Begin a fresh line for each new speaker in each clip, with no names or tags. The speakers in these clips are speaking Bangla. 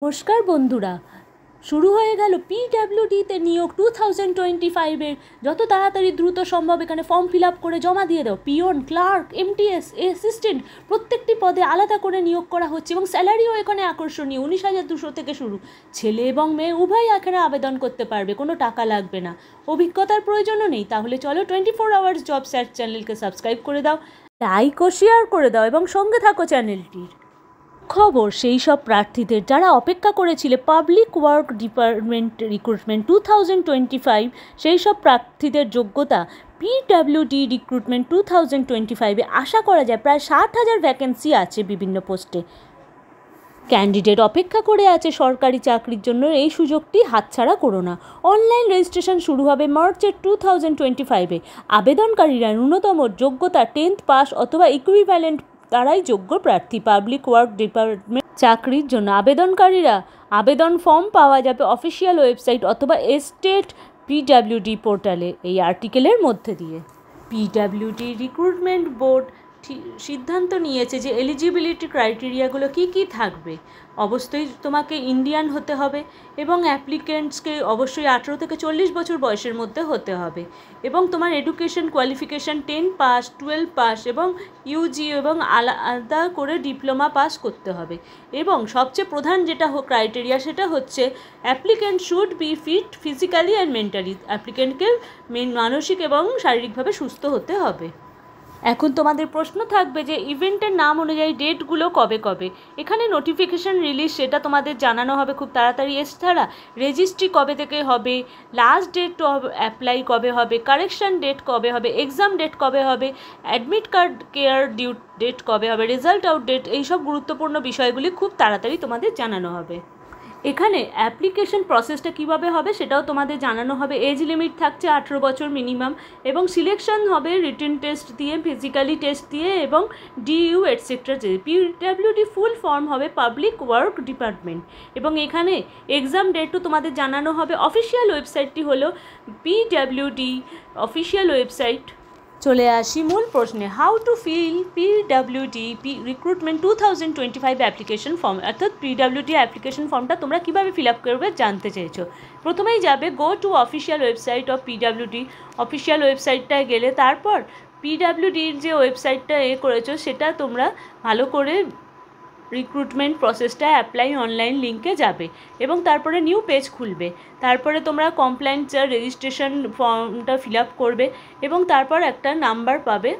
নমস্কার বন্ধুরা, শুরু হয়ে গেল পিডব্লিউডিতে নিয়োগ 2025-এর। যত তাড়াতাড়ি দ্রুত সম্ভব এখানে ফর্ম ফিল আপ করে জমা দিয়ে দাও। পিওন, ক্লার্ক, এমটিএস, অ্যাসিস্ট্যান্ট প্রত্যেকটি পদে আলাদা করে নিয়োগ করা হচ্ছে এবং স্যালারিও এখানে আকর্ষণীয়, 19,200 থেকে শুরু। ছেলে এবং মেয়ে উভয় এখানে আবেদন করতে পারবে, কোনো টাকা লাগবে না, অভিজ্ঞতার প্রয়োজনও নেই। তাহলে চলো 24 আওয়ার্স জব সার্চ চ্যানেলকে সাবস্ক্রাইব করে দাও, লাইক ও শেয়ার করে দাও এবং সঙ্গে থাকো চ্যানেলটির। খবর সেই সব প্রার্থীদের যারা অপেক্ষা করেছিল পাবলিক ওয়ার্ক ডিপার্টমেন্ট রিক্রুটমেন্ট 2025, সেই সব প্রার্থীদের যোগ্যতা পিডব্লিউডি রিক্রুটমেন্ট 2025-এ আশা করা যায় প্রায় 60,000 ভ্যাকেন্সি আছে বিভিন্ন পোস্টে। ক্যান্ডিডেট অপেক্ষা করে আছে সরকারি চাকরির জন্য, এই সুযোগটি হাতছাড়া করো না। অনলাইন রেজিস্ট্রেশন শুরু হবে মার্চের 2025-এ। আবেদনকারীরা ন্যূনতম যোগ্যতা 10th পাস অথবা ইকুইভ্যালেন্ট, তারাই যোগ্য প্রার্থী পাবলিক ওয়ার্ক ডিপার্টমেন্ট চাকরির জন্য। আবেদনকারীরা আবেদন ফর্ম পাওয়া যাবে অফিসিয়াল ওয়েবসাইট অথবা স্টেট পিডব্লিউডি পোর্টালে। এই আর্টিকেলের মধ্যে দিয়ে পিডব্লিউডি রিক্রুটমেন্ট বোর্ড সিদ্ধান্ত নিয়েছে যে এলিজিবিলিটি ক্রাইটেরিয়াগুলো কী থাকবে। অবশ্যই তোমাকে ইন্ডিয়ান হতে হবে এবং অ্যাপ্লিকেন্টসকে অবশ্যই 18 থেকে 40 বছর বয়সের মধ্যে হতে হবে এবং তোমার এডুকেশন কোয়ালিফিকেশান 10 পাস, 12 পাস এবং ইউজি এবং আলাদা করে ডিপ্লোমা পাস করতে হবে। এবং সবচেয়ে প্রধান যেটা ক্রাইটেরিয়া সেটা হচ্ছে applicant should be fit physically and mentally. অ্যাপ্লিকেন্টকে মানসিক এবং শারীরিকভাবে সুস্থ হতে হবে। এখন তোমাদের প্রশ্ন থাকবে যে ইভেন্টের নাম অনুযায়ী ডেটগুলো কবে কবে। এখানে নোটিফিকেশান রিলিজ সেটা তোমাদের জানানো হবে খুব তাড়াতাড়ি। এছাড়া রেজিস্ট্রি কবে থেকে হবে, লাস্ট ডেট অ্যাপ্লাই কবে হবে, কারেকশান ডেট কবে হবে, এক্সাম ডেট কবে হবে, অ্যাডমিট কার্ড কেয়ার ডিউ ডেট কবে হবে, রেজাল্ট আউট ডেট, এইসব গুরুত্বপূর্ণ বিষয়গুলি খুব তাড়াতাড়ি তোমাদের জানানো হবে। এখানে অ্যাপ্লিকেশন প্রসেসটা কিভাবে হবে সেটাও তোমাদের জানানো হবে। এজ লিমিট থাকছে 18 বছর মিনিমাম এবং সিলেকশন হবে রিটেন টেস্ট দিয়ে, ফিজিক্যালি টেস্ট দিয়ে এবং ডিইউ এটসেট্রা দিয়ে। পিডব্লিউডি ফুল ফর্ম হবে পাবলিক ওয়ার্ক ডিপার্টমেন্ট এবং এখানে এক্সাম ডেটও তোমাদের জানানো হবে। অফিসিয়াল ওয়েবসাইটটি হলো পিডব্লিউডি অফিসিয়াল ওয়েবসাইট। চলে আসি মূল প্রশ্নে, how to fill PWD recruitment 2025 application form. অর্থাৎ পিডব্লিউডি অ্যাপ্লিকেশন ফর্মটা তোমরা কীভাবে ফিল আপ করবে জানতে চেয়েছো। প্রথমেই যাবে go to official website of PWD. Official ওয়েবসাইটটায় গেলে তারপর পিডব্লিউডির যে ওয়েবসাইটটা করেছো সেটা তোমরা ভালো করে রিক্রুটমেন্ট প্রসেসটা অ্যাপ্লাই অনলাইন লিঙ্কে যাবে এবং তারপরে নিউ পেজ খুলবে। তারপরে তোমরা কমপ্লেন্ট রেজিস্ট্রেশন ফর্মটা ফিল আপ করবে এবং তারপর একটা নাম্বার পাবে।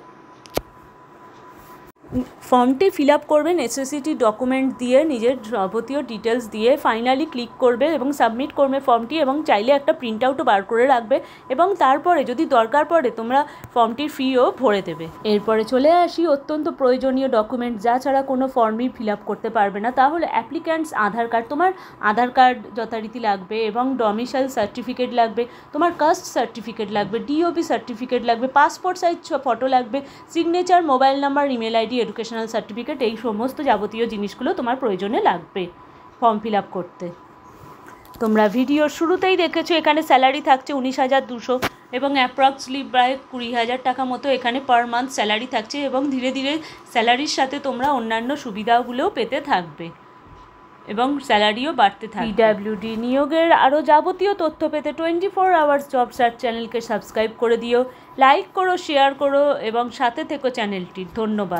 ফর্মটি ফিল আপ করবে নেসেসিটি ডকুমেন্ট দিয়ে, নিজের যাবতীয় ডিটেলস দিয়ে, ফাইনালি ক্লিক করবে এবং সাবমিট করবে ফর্মটি এবং চাইলে একটা প্রিন্ট আউটও বার করে রাখবে এবং তারপরে যদি দরকার পড়ে তোমরা ফর্মটির ফিও ভরে দেবে। এরপরে চলে আসি অত্যন্ত প্রয়োজনীয় ডকুমেন্ট যা ছাড়া কোনো ফর্মই ফিল আপ করতে পারবে না, তাহলে অ্যাপ্লিক্যান্টস আধার কার্ড। তোমার আধার কার্ড যথারীতি লাগবে এবং ডমিসাইল সার্টিফিকেট লাগবে, তোমার কাস্ট সার্টিফিকেট লাগবে, ডিওবি সার্টিফিকেট লাগবে, পাসপোর্ট সাইজ ফটো লাগবে, signature, mobile number, email ID, educational certificate, এই সমস্ত যাবতীয় জিনিসগুলো তোমার প্রয়োজনে লাগবে ফর্ম ফিল আপ করতে। তোমরা ভিডিওর শুরুতেই দেখেছো এখানে স্যালারি থাকছে 19,200 এবং অ্যাপ্রক্সলি প্রায় 20,000 টাকা মতো এখানে পার মান্থ স্যালারি থাকছে এবং ধীরে ধীরে স্যালারির সাথে তোমরা অন্যান্য সুবিধাগুলোও পেতে থাকবে এবং স্যালারিও বাড়তে থাকবে। পিডব্লিউডি নিয়োগের আরও যাবতীয় তথ্য পেতে 24 আওয়ার্স জব সার্চ চ্যানেলকে সাবস্ক্রাইব করে দিও, লাইক করো, শেয়ার করো এবং সাথে থেকো চ্যানেলটির। ধন্যবাদ।